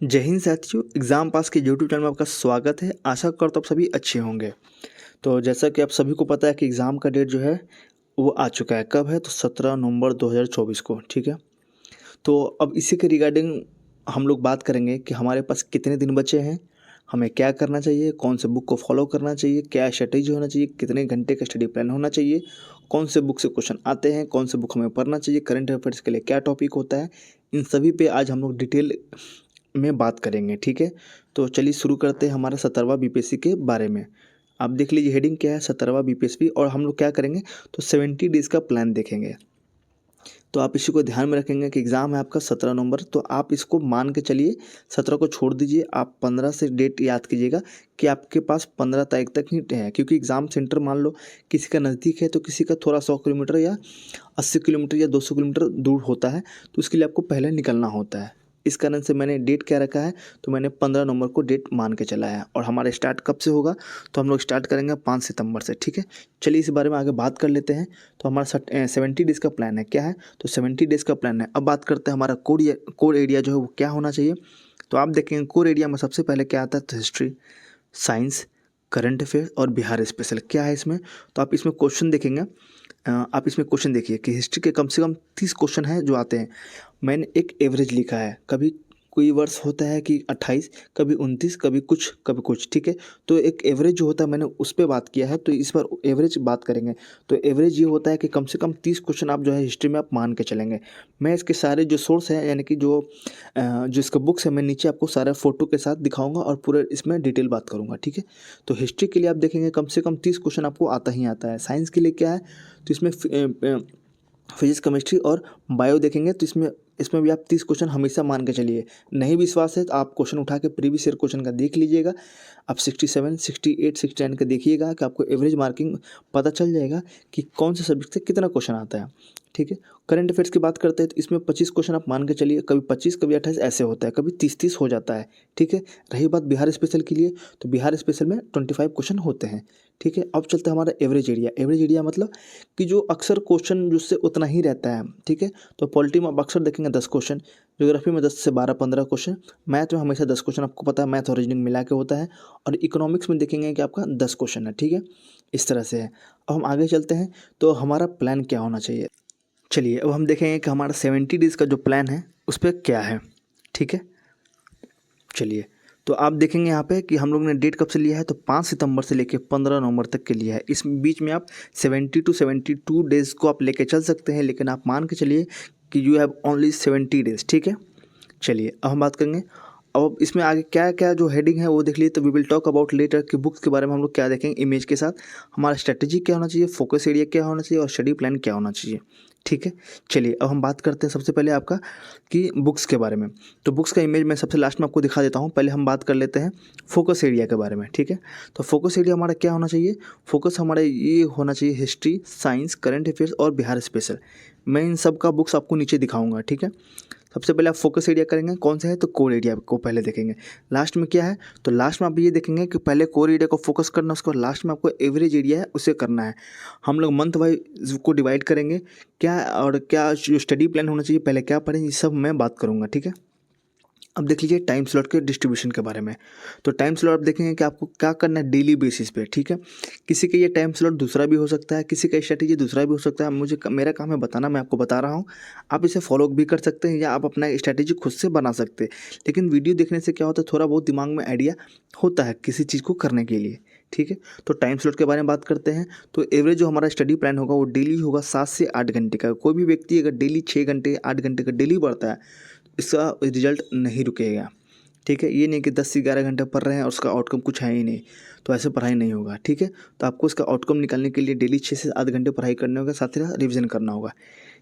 जय हिंद साथियों, exam pass के यूट्यूब चैनल में आपका स्वागत है। आशा करता हूँ आप सभी अच्छे होंगे। तो जैसा कि आप सभी को पता है कि एग्ज़ाम का डेट जो है वो आ चुका है। कब है? तो 17 नवंबर 2024 को, ठीक है। तो अब इसी के रिगार्डिंग हम लोग बात करेंगे कि हमारे पास कितने दिन बचे हैं, हमें क्या करना चाहिए, कौन से बुक को फॉलो करना चाहिए, क्या स्ट्रेटेजी होना चाहिए, कितने घंटे का स्टडी प्लान होना चाहिए, कौन से बुक से क्वेश्चन आते हैं, कौन से बुक हमें पढ़ना चाहिए, करंट अफेयर्स के लिए क्या टॉपिक होता है। इन सभी पे आज हम लोग डिटेल में बात करेंगे, ठीक है। तो चलिए शुरू करते हैं हमारा 17वां बीपीएससी के बारे में। आप देख लीजिए हेडिंग क्या है, 17वां बीपीएससी, और हम लोग क्या करेंगे तो 70 डेज़ का प्लान देखेंगे। तो आप इसी को ध्यान में रखेंगे कि एग्ज़ाम है आपका 17 नवंबर, तो आप इसको मान के चलिए 17 को छोड़ दीजिए। आप 15 से डेट याद कीजिएगा कि आपके पास 15 तारीख तक ही है, क्योंकि एग्ज़ाम सेंटर मान लो किसी का नज़दीक है तो किसी का थोड़ा 100 किलोमीटर या 80 किलोमीटर या 200 किलोमीटर दूर होता है, तो उसके लिए आपको पहले निकलना होता है। इस कारण से मैंने डेट क्या रखा है, तो मैंने 15 नवंबर को डेट मान के चला है। और हमारा स्टार्ट कब से होगा, तो हम लोग स्टार्ट करेंगे 5 सितंबर से, ठीक है। चलिए इस बारे में आगे बात कर लेते हैं। तो हमारा 70 डेज़ का प्लान है, क्या है, तो 70 डेज़ का प्लान है। अब बात करते हैं हमारा कोर एरिया जो है वो क्या होना चाहिए। तो आप देखेंगे कोर एरिया में सबसे पहले क्या आता है, तो हिस्ट्री, साइंस, करंट अफेयर और बिहार स्पेशल क्या है इसमें। तो आप इसमें क्वेश्चन देखेंगे, आप इसमें क्वेश्चन देखिए कि हिस्ट्री के कम से कम 30 क्वेश्चन हैं जो आते हैं। मैंने एक एवरेज लिखा है, कभी कोई वर्ष होता है कि 28, कभी 29, कभी कुछ, ठीक है। तो एक एवरेज जो होता है मैंने उस पर बात किया है, तो इस बार एवरेज बात करेंगे। तो एवरेज ये होता है कि कम से कम 30 क्वेश्चन आप जो है हिस्ट्री में आप मान के चलेंगे। मैं इसके सारे जो सोर्स हैं, यानी कि जो इसका बुक्स है, मैं नीचे आपको सारा फोटो के साथ दिखाऊंगा और पूरे इसमें डिटेल बात करूंगा, ठीक है। तो हिस्ट्री के लिए आप देखेंगे कम से कम 30 क्वेश्चन आपको आता ही आता है। साइंस के लिए क्या है, तो इसमें फिजिक्स, केमिस्ट्री और बायो देखेंगे, तो इसमें भी आप 30 क्वेश्चन हमेशा मान के चलिए। नहीं विश्वास है तो आप क्वेश्चन उठा के प्रीवियस ईयर क्वेश्चन का देख लीजिएगा। आप 67, 68, 69 का देखिएगा कि आपको एवरेज मार्किंग पता चल जाएगा कि कौन से सब्जेक्ट से कितना क्वेश्चन आता है, ठीक है। करंट अफेयर्स की बात करते हैं तो इसमें 25 क्वेश्चन आप मान के चलिए, कभी 25, कभी 28 ऐसे होता है, कभी 30 हो जाता है, ठीक है। रही बात बिहार स्पेशल के लिए, तो बिहार स्पेशल में 25 क्वेश्चन होते हैं, ठीक है। अब चलते हैं हमारा एवरेज एरिया। एवरेज एरिया मतलब कि जो अक्सर क्वेश्चन जिससे उतना ही रहता है, ठीक है। तो पॉलिटी में आप अक्सर देखेंगे 10 क्वेश्चन, ज्योग्राफी में 10 से 12-15 क्वेश्चन, मैथ में हमेशा 10 क्वेश्चन, आपको पता है मैथ और रीजनिंग मिला के होता है, और इकोनॉमिक्स में देखेंगे कि आपका 10 क्वेश्चन है, ठीक है। इस तरह से है। अब हम आगे चलते हैं, तो हमारा प्लान क्या होना चाहिए। चलिए अब हम देखेंगे कि हमारा 70 डेज़ का जो प्लान है उस पर क्या है, ठीक है। चलिए, तो आप देखेंगे यहाँ पे कि हम लोग ने डेट कब से लिया है, तो 5 सितंबर से लेके 15 नवंबर तक के लिया है। इस बीच में आप 70 to 72 डेज़ को आप लेके चल सकते हैं, लेकिन आप मान के चलिए कि यू हैव ओनली 70 डेज़, ठीक है। चलिए अब हम बात करेंगे। अब इसमें आगे क्या क्या जो हेडिंग है वो देख लीजिए। तो we will talk about later की बुक्स के बारे में हम लोग क्या देखेंगे इमेज के साथ, हमारा स्ट्रेटेजी क्या होना चाहिए, फोकस एरिया क्या होना चाहिए और स्टडी प्लान क्या होना चाहिए, ठीक है। चलिए अब हम बात करते हैं सबसे पहले आपका कि बुक्स के बारे में। तो बुक्स का इमेज मैं सबसे लास्ट में आपको दिखा देता हूँ। पहले हम बात कर लेते हैं फोकस एरिया के बारे में, ठीक है। तो फोकस एरिया हमारा क्या होना चाहिए, फोकस हमारा ये होना चाहिए हिस्ट्री, साइंस, करंट अफेयर्स और बिहार स्पेशल। मैं इन सब का बुक्स आपको नीचे दिखाऊंगा, ठीक है। सबसे पहले आप फोकस एरिया करेंगे, कौन सा है, तो कोर एरिया को पहले देखेंगे। लास्ट में क्या है, तो लास्ट में आप ये देखेंगे कि पहले कोर एरिया को फोकस करना है, उसको लास्ट में आपको एवरेज एरिया है उसे करना है। हम लोग मंथ वाइज को डिवाइड करेंगे, क्या और क्या जो स्टडी प्लान होना चाहिए, पहले क्या पढ़ें, ये सब मैं बात करूँगा, ठीक है। अब देख लीजिए टाइम स्लॉट के डिस्ट्रीब्यूशन के बारे में। तो टाइम स्लॉट आप देखेंगे कि आपको क्या करना है डेली बेसिस पे, ठीक है। किसी का ये टाइम स्लॉट दूसरा भी हो सकता है, किसी का स्ट्रैटेजी दूसरा भी हो सकता है। मेरा काम है बताना, मैं आपको बता रहा हूँ। आप इसे फॉलो भी कर सकते हैं या आप अपना स्ट्रैटेजी खुद से बना सकते हैं। लेकिन वीडियो देखने से क्या होता है, थोड़ा बहुत दिमाग में आइडिया होता है किसी चीज़ को करने के लिए, ठीक है। तो टाइम स्लॉट के बारे में बात करते हैं। तो एवरेज जो हमारा स्टडी प्लान होगा वो डेली होगा 7 से 8 घंटे का। कोई भी व्यक्ति अगर डेली 6 घंटे 8 घंटे का डेली बढ़ता है, इसका रिजल्ट नहीं रुकेगा, ठीक है। ये नहीं कि 10 से 11 घंटे पढ़ रहे हैं और उसका आउटकम कुछ है ही नहीं, तो ऐसे पढ़ाई नहीं होगा, ठीक है। तो आपको इसका आउटकम निकालने के लिए डेली 6 से 8 घंटे पढ़ाई करने होगा, साथ ही साथ रिविजन करना होगा,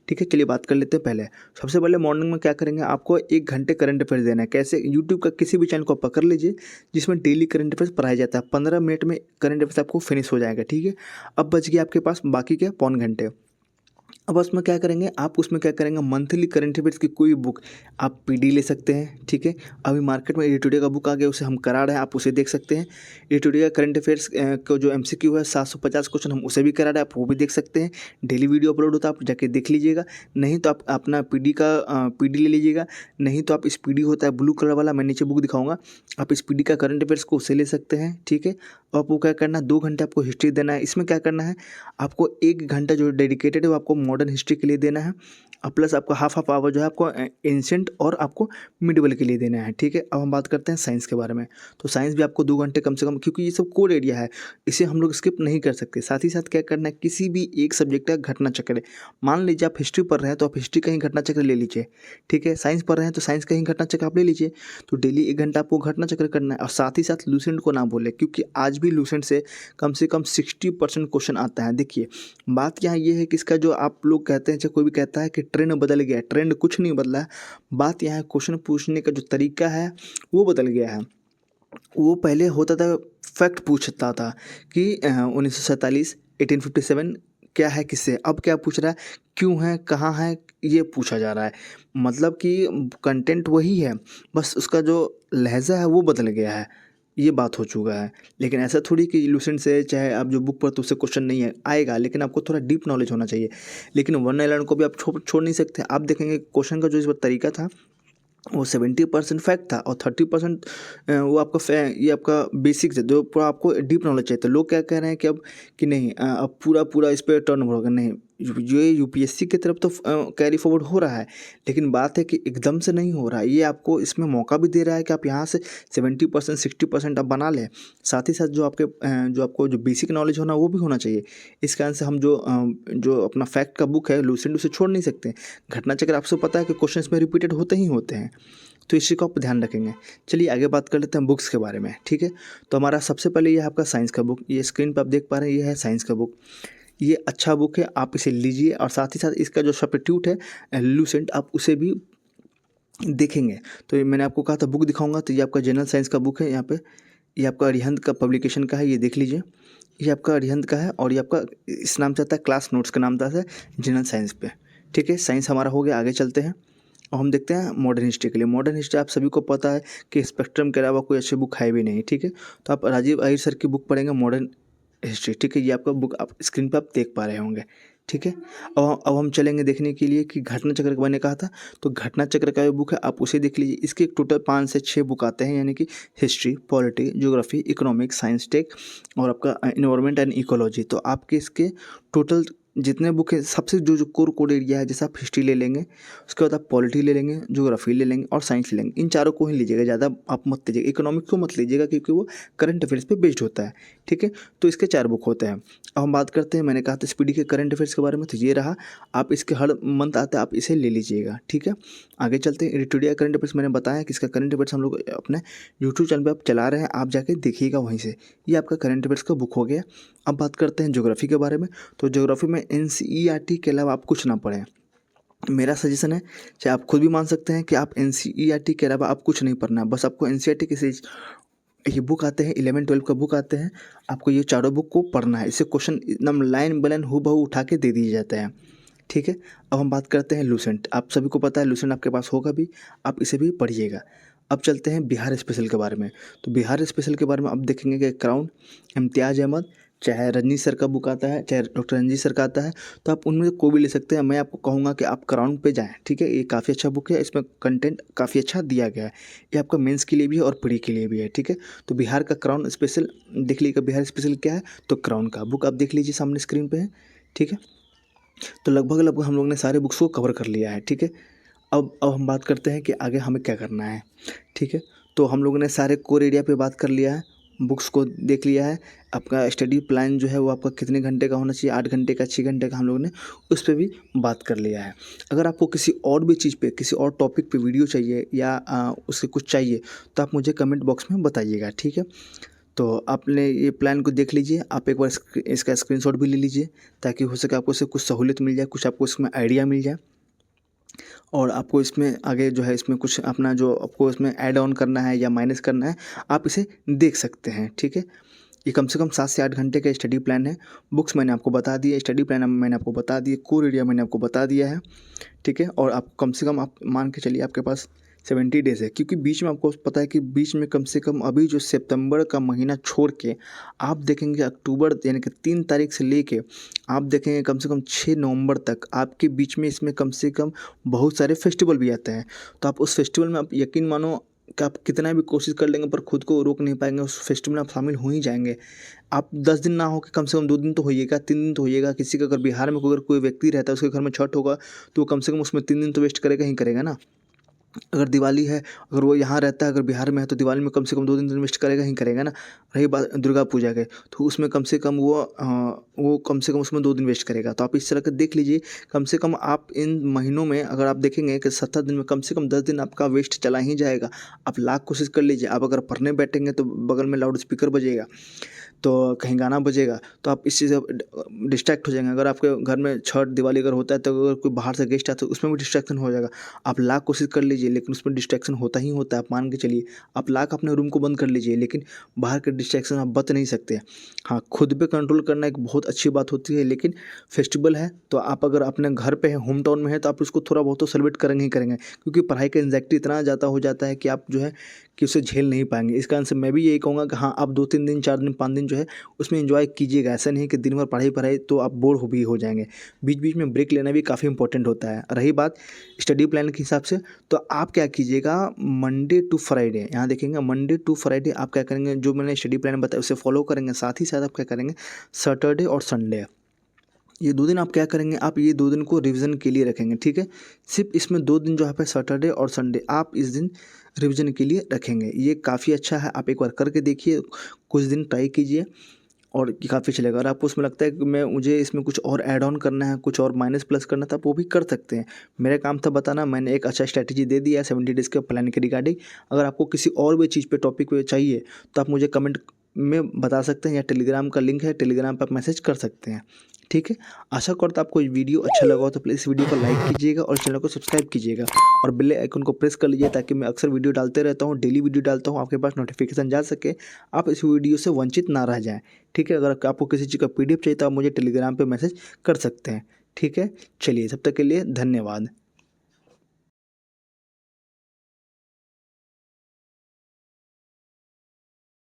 ठीक है। चलिए बात कर लेते हैं। पहले सबसे पहले मॉर्निंग में क्या करेंगे, आपको 1 घंटे करंट अफेयर्स देना है। कैसे, यूट्यूब का किसी भी चैनल को आप पकड़ लीजिए जिसमें डेली करंट अफेयर्स पढ़ाया जाता है। 15 मिनट में करंट अफेयर्स आपको फिनिश हो जाएगा, ठीक है। अब बच गया आपके पास बाकी के पौन घंटे। अब उसमें क्या करेंगे, आप उसमें क्या करेंगे, मंथली करंट अफेयर्स की कोई बुक आप पीडी ले सकते हैं, ठीक है। अभी मार्केट में एडिटोरिया का बुक आ गया, उसे हम करा रहे हैं, आप उसे देख सकते हैं। एडिटोरिया करंट अफेयर्स को जो एमसीक्यू है 750 क्वेश्चन, हम उसे भी करा रहे हैं, आप वो भी देख सकते हैं। डेली वीडियो अपलोड होता है, आप जाके देख लीजिएगा। नहीं तो आप अपना पीडी का पीडी ले लीजिएगा। नहीं तो आप इस पीडी होता है ब्लू कलर वाला, मैं नीचे बुक दिखाऊंगा, आप इस पीडी का करंट अफेयर्स को उसे ले सकते हैं, ठीक है। और आपको क्या करना है, 2 घंटे आपको हिस्ट्री देना है। इसमें क्या करना है, आपको 1 घंटा जो डेडिकेटेड है वो आपको मॉडर्न हिस्ट्री के लिए देना है, और प्लस आपको हाफ आवर जो है आपको एंशिएंट और आपको मिडिवल के लिए देना है, ठीक है। अब हम बात करते हैं साइंस के बारे में। तो साइंस भी आपको 2 घंटे कम से कम, क्योंकि ये सब कोर एरिया है, इसे हम लोग स्किप नहीं कर सकते। साथ ही साथ क्या करना है, किसी भी एक सब्जेक्ट का घटना चक्र है। मान लीजिए आप हिस्ट्री पढ़ रहे हैं तो आप हिस्ट्री का ही घटना चक्र ले लीजिए, ठीक है। साइंस पढ़ रहे हैं तो साइंस का ही घटना चक्र आप ले लीजिए। तो डेली 1 घंटा आपको घटना चक्र करना है। और साथ ही साथ लूसेंट को ना भूलें, क्योंकि आज भी लूसेंट से कम 60% क्वेश्चन आता है। देखिए, बात यहाँ ये है कि इसका जो आप लोग कहते हैं, चाहे कोई भी कहता है कि ट्रेंड बदल गया है, ट्रेंड कुछ नहीं बदला है। बात यहाँ है, क्वेश्चन पूछने का जो तरीका है वो बदल गया है। वो पहले होता था, फैक्ट पूछता था कि 1947 1857 क्या है किससे, अब क्या पूछ रहा है, क्यों है, कहाँ है, ये पूछा जा रहा है। मतलब कि कंटेंट वही है, बस उसका जो लहजा है वो बदल गया है, ये बात हो चुका है। लेकिन ऐसा थोड़ी कि लूसेंट से चाहे आप जो बुक पढ़ते उससे क्वेश्चन नहीं है आएगा, लेकिन आपको थोड़ा डीप नॉलेज होना चाहिए। लेकिन वन आइलैंड को भी आप छोड़ नहीं सकते। आप देखेंगे क्वेश्चन का जो इस बार तरीका था वो 70% फैक्ट था, और 30% वो आपका ये आपका बेसिक है, जो पूरा आपको डीप नॉलेज चाहिए। तो लोग क्या कह रहे हैं कि अब कि नहीं, अब पूरा इस पर टर्न ओवर होगा। नहीं, ये यूपीएससी की तरफ तो कैरी फॉरवर्ड हो रहा है, लेकिन बात है कि एकदम से नहीं हो रहा है। ये आपको इसमें मौका भी दे रहा है कि आप यहाँ से 70% 60% आप बना लें। साथ ही साथ जो आपको जो बेसिक नॉलेज होना वो भी होना चाहिए। इस कारण से हम जो अपना फैक्ट का बुक है लूसेंट, उसे छोड़ नहीं सकते। घटना चक्र आपसे पता है कि क्वेश्चन इसमें रिपीटेड होते ही होते हैं, तो इसी को आप ध्यान रखेंगे। चलिए आगे बात कर लेते हैं बुक्स के बारे में, ठीक है। तो हमारा सबसे पहले ये है आपका साइंस का बुक, ये स्क्रीन पर आप देख पा रहे हैं, ये है साइंस का बुक। ये अच्छा बुक है, आप इसे लीजिए। और साथ ही साथ इसका जो सब्स्टिट्यूट है लूसेंट, आप उसे भी देखेंगे। तो ये मैंने आपको कहा था बुक दिखाऊंगा, तो ये आपका जनरल साइंस का बुक है। यहाँ पे ये आपका अरिहंत का पब्लिकेशन का है, ये देख लीजिए। ये आपका अरिहंत का है, और ये आपका इस नाम से आता है, क्लास नोट्स का नाम आता है जनरल साइंस पे, ठीक है। साइंस हमारा हो गया, आगे चलते हैं और हम देखते हैं मॉडर्न हिस्ट्री के लिए। मॉडर्न हिस्ट्री आप सभी को पता है कि स्पेक्ट्रम के अलावा कोई अच्छी बुक है भी नहीं, ठीक है। तो आप राजीव अहिर सर की बुक पढ़ेंगे मॉडर्न हिस्ट्री, ठीक है। ये आपका बुक आप स्क्रीन पे आप देख पा रहे होंगे, ठीक है। अब हम चलेंगे देखने के लिए कि घटना चक्र का मैंने कहा था, तो घटना चक्र का जो बुक है आप उसे देख लीजिए। इसके टोटल 5 से 6 बुक आते हैं, यानी कि history, polity, geography, economics, science tech और आपका इन्वायरमेंट एंड इकोलॉजी। तो आपके इसके टोटल जितने बुक है, सबसे जो कोर एरिया है, जैसे आप हिस्ट्री ले लेंगे, उसके बाद आप पॉलिटी ले लेंगे, ज्योग्राफी ले लेंगे और साइंस ले लेंगे। इन चारों को ही लीजिएगा, ज़्यादा आप मत लीजिएगा। इकोनॉमिक्स को मत लीजिएगा, क्योंकि वो करंट अफेयर्स पे बेस्ड होता है, ठीक है। तो इसके 4 बुक होते हैं। अब हम बात करते हैं, मैंने कहा था स्पीडी के करंट अफेयर्स के बारे में, तो ये रहा। आप इसके हर मंथ आते हैं, आप इसे ले लीजिएगा, ठीक है। आगे चलते हैं, एडिटोरिया करंट अफेयर्स मैंने बताया कि इसका करंट अफेयर्स हम लोग अपने यूट्यूब चैनल पर आप चला रहे हैं, आप जाके देखिएगा वहीं से। ये आपका करंट अफेयर्स का बुक हो गया। अब बात करते हैं ज्योग्राफी के बारे में। तो ज्योग्राफी में एनसीईआरटी के अलावा आप कुछ ना पढ़ें, मेरा सजेशन है। चाहे आप खुद भी मान सकते हैं कि आप एनसीईआरटी के अलावा आप कुछ नहीं पढ़ना है, बस आपको एनसीईआरटी के सीरीज ये बुक आते हैं, 11-12 का बुक आते हैं, आपको ये चारों बुक को पढ़ना है। इससे क्वेश्चन एकदम लाइन बाय लाइन हूबहू उठा के दे दिए जाते हैं, ठीक है। अब हम बात करते हैं लूसेंट। आप सभी को पता है लूसेंट आपके पास होगा भी, आप इसे भी पढ़िएगा। अब चलते हैं बिहार स्पेशल के बारे में। तो बिहार स्पेशल के बारे में अब देखेंगे कि क्राउन, इम्तियाज अहमद, चाहे रजनी सर का बुक आता है, चाहे डॉक्टर रंजीत सर का आता है, तो आप उनमें से कोई भी ले सकते हैं। मैं आपको कहूँगा कि आप क्राउन पे जाएं, ठीक है। ये काफ़ी अच्छा बुक है, इसमें कंटेंट काफ़ी अच्छा दिया गया है। ये आपका मेंस के लिए भी है और प्री के लिए भी है, ठीक है। तो बिहार का क्राउन स्पेशल देख लीजिएगा। बिहार स्पेशल क्या है, तो क्राउन का बुक आप देख लीजिए, सामने स्क्रीन पे है, ठीक है। तो लगभग हम लोग ने सारे बुक्स को कवर कर लिया है, ठीक है। अब हम बात करते हैं कि आगे हमें क्या करना है, ठीक है। तो हम लोगों ने सारे कोर एरिया पे बात कर लिया है, बुक्स को देख लिया है। आपका स्टडी प्लान जो है वो आपका कितने घंटे का होना चाहिए, 8 घंटे का, 6 घंटे का, हम लोगों ने उस पर भी बात कर लिया है। अगर आपको किसी और भी चीज़ पे, किसी और टॉपिक पे वीडियो चाहिए या उससे कुछ चाहिए, तो आप मुझे कमेंट बॉक्स में बताइएगा, ठीक है। तो आपने ये प्लान को देख लीजिए, आप एक बार इसका स्क्रीनशॉट भी ले लीजिए, ताकि हो सके आपको इससे कुछ सहूलियत मिल जाए, कुछ आपको इसमें आइडिया मिल जाए, और आपको इसमें आगे जो है इसमें कुछ अपना जो आपको इसमें ऐड ऑन करना है या माइनस करना है, आप इसे देख सकते हैं, ठीक है। ये कम से कम 7 से 8 घंटे का स्टडी प्लान है। बुक्स मैंने आपको बता दी है, स्टडी प्लान मैंने आपको बता दिया, कोर एरिया मैंने आपको बता दिया है, ठीक है। और आप कम से कम आप मान के चलिए आपके पास 70 डेज़ है, क्योंकि बीच में आपको पता है कि बीच में कम से कम अभी जो सितंबर का महीना छोड़ के आप देखेंगे अक्टूबर यानी कि 3 तारीख से लेके आप देखेंगे कम से कम 6 नवंबर तक आपके बीच में इसमें कम से कम बहुत सारे फेस्टिवल भी आते हैं। तो आप उस फेस्टिवल में आप यकीन मानो कि आप कितना भी कोशिश कर लेंगे पर खुद को रोक नहीं पाएंगे, उस फेस्टिवल में आप शामिल हो ही जाएंगे। आप 10 दिन ना हो कि कम से कम 2 दिन तो होइएगा, 3 दिन तो होइएगा। किसी का अगर बिहार में अगर कोई व्यक्ति रहता है उसके घर में छठ होगा तो वो कम से कम उसमें 3 दिन तो वेस्ट करेगा ही करेगा ना। अगर दिवाली है, अगर वो यहाँ रहता है, अगर बिहार में है तो दिवाली में कम से कम 2 दिन तो इन्वेस्ट करेगा ही करेगा ना। रही बात दुर्गा पूजा के, तो उसमें कम से कम वो कम से कम उसमें 2 दिन वेस्ट करेगा। तो आप इस तरह का देख लीजिए, कम से कम आप इन महीनों में अगर आप देखेंगे कि 70 दिन में कम से कम 10 दिन आपका वेस्ट चला ही जाएगा। आप लाख कोशिश कर लीजिए, आप अगर पढ़ने बैठेंगे तो बगल में लाउड स्पीकर बजेगा, तो कहीं गाना बजेगा, तो आप इस चीज़ से डिस्ट्रैक्ट हो जाएंगे। अगर आपके घर में छठ दिवाली अगर होता है तो अगर कोई बाहर से गेस्ट आता है तो उसमें भी डिस्ट्रैक्शन हो जाएगा। आप लाख कोशिश कर लीजिए लेकिन उसमें डिस्ट्रैक्शन होता ही होता है, आप मान के चलिए। आप लाख अपने रूम को बंद कर लीजिए लेकिन बाहर के डिस्ट्रैक्शन आप बच नहीं सकते। हाँ, खुद पे कंट्रोल करना एक बहुत अच्छी बात होती है, लेकिन फेस्टिवल है तो आप अगर अपने घर पे हैं, होम टाउन में है, तो आप उसको थोड़ा बहुत तो सेलिब्रेट करेंगे ही करेंगे, क्योंकि पढ़ाई का एंग्जाइटी इतना ज़्यादा हो जाता है कि आप जो है कि उसे झेल नहीं पाएंगे। इस कारण से मैं भी यही कहूँगा कि हाँ, आप 2-3 दिन 4 दिन 5 दिन जो है उसमें एंजॉय कीजिएगा। ऐसा नहीं कि दिन भर पढ़ाई पढ़ाई तो आप बोर हो जाएंगे। बीच बीच में ब्रेक लेना भी काफ़ी इंपॉर्टेंट होता है। रही बात स्टडी प्लान के हिसाब से, तो आप क्या कीजिएगा, मंडे टू फ्राइडे यहाँ देखेंगे, मंडे टू फ्राइडे आप क्या करेंगे, जो मैंने स्टडी प्लान बताया उसे फॉलो करेंगे। साथ ही साथ आप क्या करेंगे, सैटरडे और संडे ये 2 दिन आप क्या करेंगे, आप ये 2 दिन को रिवीजन के लिए रखेंगे, ठीक है। सिर्फ इसमें 2 दिन जो है सैटरडे और संडे आप इस दिन रिवीजन के लिए रखेंगे। ये काफ़ी अच्छा है, आप एक बार करके देखिए, कुछ दिन ट्राई कीजिए और ये काफ़ी चलेगा। अगर आपको उसमें लगता है कि मुझे इसमें कुछ और ऐड ऑन करना है, कुछ और माइनस प्लस करना था, आप वो भी कर सकते हैं। मेरा काम था बताना, मैंने एक अच्छा स्ट्रैटेजी दे दिया है 70 डेज़ के प्लान के रिगार्डिंग। अगर आपको किसी और भी चीज़ पे टॉपिक पे चाहिए तो आप मुझे कमेंट में बता सकते हैं, या टेलीग्राम का लिंक है, टेलीग्राम पर आप मैसेज कर सकते हैं, ठीक है। आशा करता हूँ आपको ये वीडियो अच्छा लगा हो तो प्लीज़ इस वीडियो को लाइक कीजिएगा और चैनल को सब्सक्राइब कीजिएगा और बेल आइकन को प्रेस कर लीजिए, ताकि मैं अक्सर वीडियो डालते रहता हूँ, डेली वीडियो डालता हूँ, आपके पास नोटिफिकेशन जा सके, आप इस वीडियो से वंचित ना रह जाएँ, ठीक है। अगर आपको किसी चीज़ का PDF चाहिए तो आप मुझे टेलीग्राम पर मैसेज कर सकते हैं, ठीक है। चलिए, तब तक के लिए धन्यवाद।